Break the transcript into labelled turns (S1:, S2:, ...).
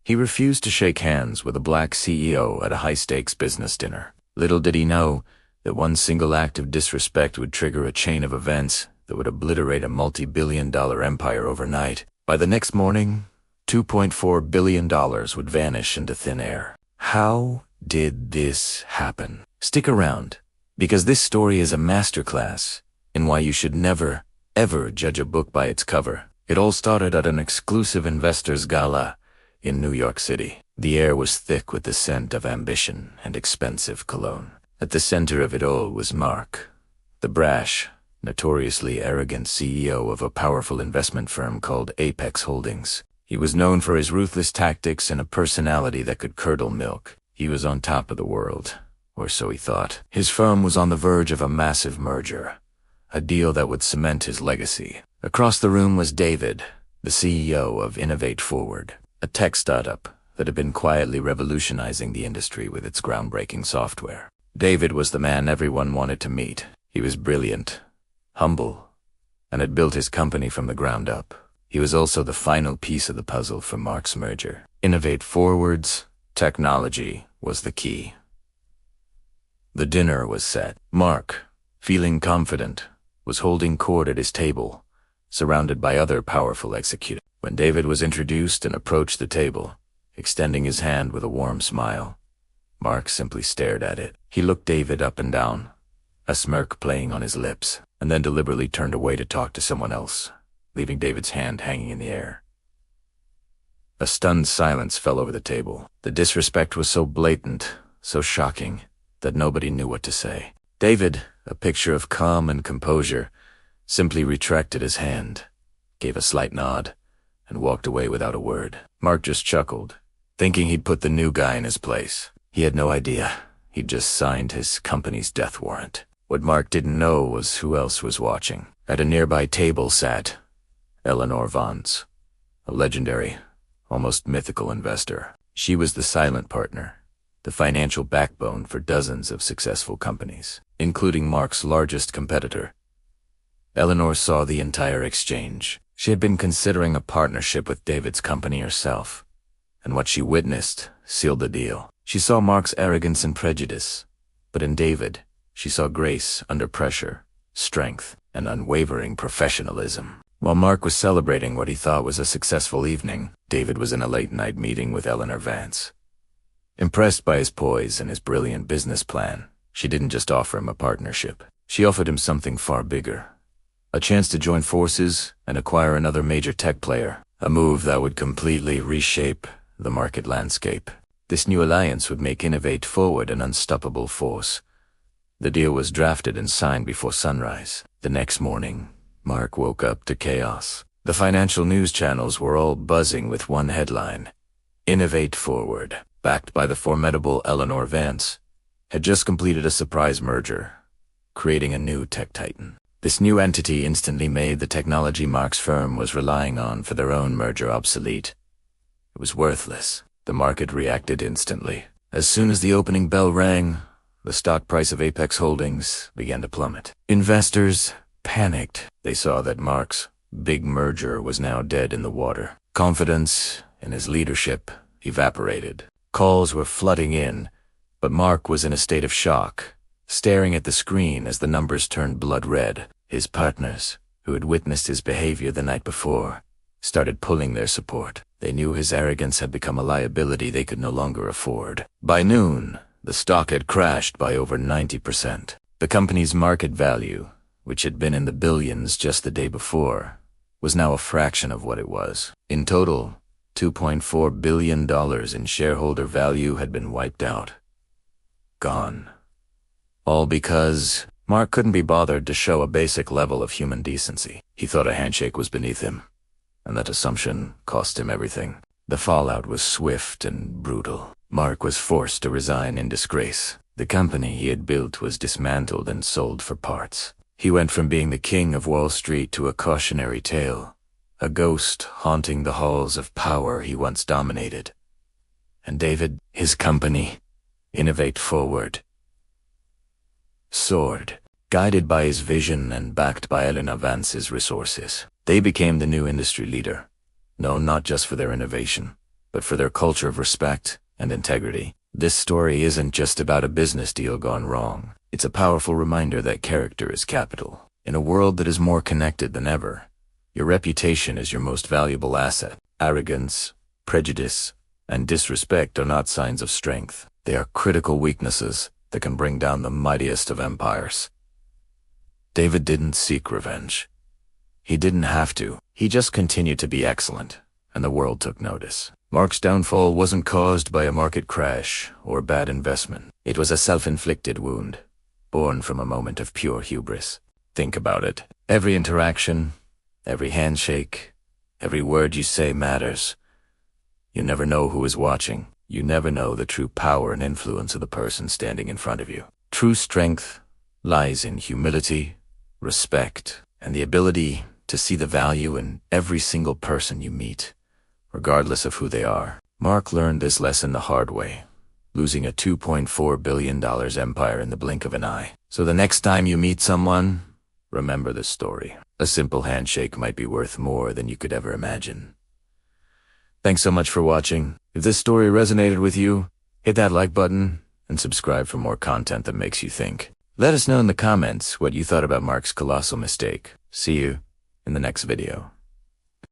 S1: He refused to shake hands with a black CEO at a high-stakes business dinner. Little did he know that one single act of disrespect would trigger a chain of events that would obliterate a multi-billion-dollar empire overnight. By the next morning, $2.4 billion would vanish into thin air. How did this happen? Stick around, because this story is a masterclass in why you should never, ever judge a book by its cover. It all started at an exclusive investors' gala in New York City. The air was thick with the scent of ambition and expensive cologne. At the center of it all was Mark, the brash, notoriously arrogant CEO of a powerful investment firm called Apex Holdings. He was known for his ruthless tactics and a personality that could curdle milk. He was on top of the world, or so he thought. His firm was on the verge of a massive merger, a deal that would cement his legacy. Across the room was David, the CEO of Innovate Forward, a tech startup that had been quietly revolutionizing the industry with its groundbreaking software. David was the man everyone wanted to meet. He was brilliant, humble, and had built his company from the ground up. He was also the final piece of the puzzle for Mark's merger. Innovate Forward's technology was the key. The dinner was set. Mark, feeling confident, was holding court at his table, surrounded by other powerful executives. When David was introduced and approached the table, extending his hand with a warm smile, Mark simply stared at it. He looked David up and down, a smirk playing on his lips, and then deliberately turned away to talk to someone else, leaving David's hand hanging in the air. A stunned silence fell over the table. The disrespect was so blatant, so shocking, that nobody knew what to say. David, a picture of calm and composure, simply retracted his hand, gave a slight nod, and walked away without a word. Mark just chuckled, thinking he'd put the new guy in his place. He had no idea. He'd just signed his company's death warrant. What Mark didn't know was who else was watching. At a nearby table sat Eleanor Vance, a legendary, almost mythical investor. She was the silent partner, the financial backbone for dozens of successful companies, including Mark's largest competitor. Eleanor saw the entire exchange. She had been considering a partnership with David's company herself, and what she witnessed sealed the deal. She saw Mark's arrogance and prejudice, but in David, she saw grace under pressure, strength, and unwavering professionalism. While Mark was celebrating what he thought was a successful evening, David was in a late-night meeting with Eleanor Vance. Impressed by his poise and his brilliant business plan, she didn't just offer him a partnership. She offered him something far bigger, a chance to join forces and acquire another major tech player, a move that would completely reshape the market landscape. This new alliance would make Innovate Forward an unstoppable force. The deal was drafted and signed before sunrise. The next morning, Mark woke up to chaos. The financial news channels were all buzzing with one headline: Innovate Forward, backed by the formidable Eleanor Vance, had just completed a surprise merger, creating a new tech titan. This new entity instantly made the technology Mark's firm was relying on for their own merger obsolete. It was worthless. The market reacted instantly. As soon as the opening bell rang, the stock price of Apex Holdings began to plummet. Investors panicked. They saw that Mark's big merger was now dead in the water. Confidence in his leadership evaporated. Calls were flooding in, but Mark was in a state of shock, staring at the screen as the numbers turned blood red. His partners, who had witnessed his behavior the night before, started pulling their support. They knew his arrogance had become a liability they could no longer afford. By noon, the stock had crashed by over 90%. The company's market value, which had been in the billions just the day before, was now a fraction of what it was. In total, $2.4 billion in shareholder value had been wiped out. Gone. All because Mark couldn't be bothered to show a basic level of human decency. He thought a handshake was beneath him, and that assumption cost him everything. The fallout was swift and brutal. Mark was forced to resign in disgrace. The company he had built was dismantled and sold for parts. He went from being the king of Wall Street to a cautionary tale, a ghost haunting the halls of power he once dominated. And David, his company, Innovate Forward, soared. Guided by his vision and backed by Eleanor Vance's resources, they became the new industry leader, known not just for their innovation, but for their culture of respect and integrity. This story isn't just about a business deal gone wrong. It's a powerful reminder that character is capital. In a world that is more connected than ever, your reputation is your most valuable asset. Arrogance, prejudice, and disrespect are not signs of strength. They are critical weaknesses that can bring down the mightiest of empires. David didn't seek revenge. He didn't have to. He just continued to be excellent, and the world took notice. Mark's downfall wasn't caused by a market crash or bad investment. It was a self-inflicted wound, born from a moment of pure hubris. Think about it. Every interaction, every handshake, every word you say matters. You never know who is watching. You never know the true power and influence of the person standing in front of you. True strength lies in humility, respect, and the ability to see the value in every single person you meet, regardless of who they are. Mark learned this lesson the hard way, losing a $2.4 billion empire in the blink of an eye. So the next time you meet someone, remember this story. A simple handshake might be worth more than you could ever imagine. Thanks so much for watching. If this story resonated with you, hit that like button and subscribe for more content that makes you think. Let us know in the comments what you thought about Mark's colossal mistake. See you in the next video.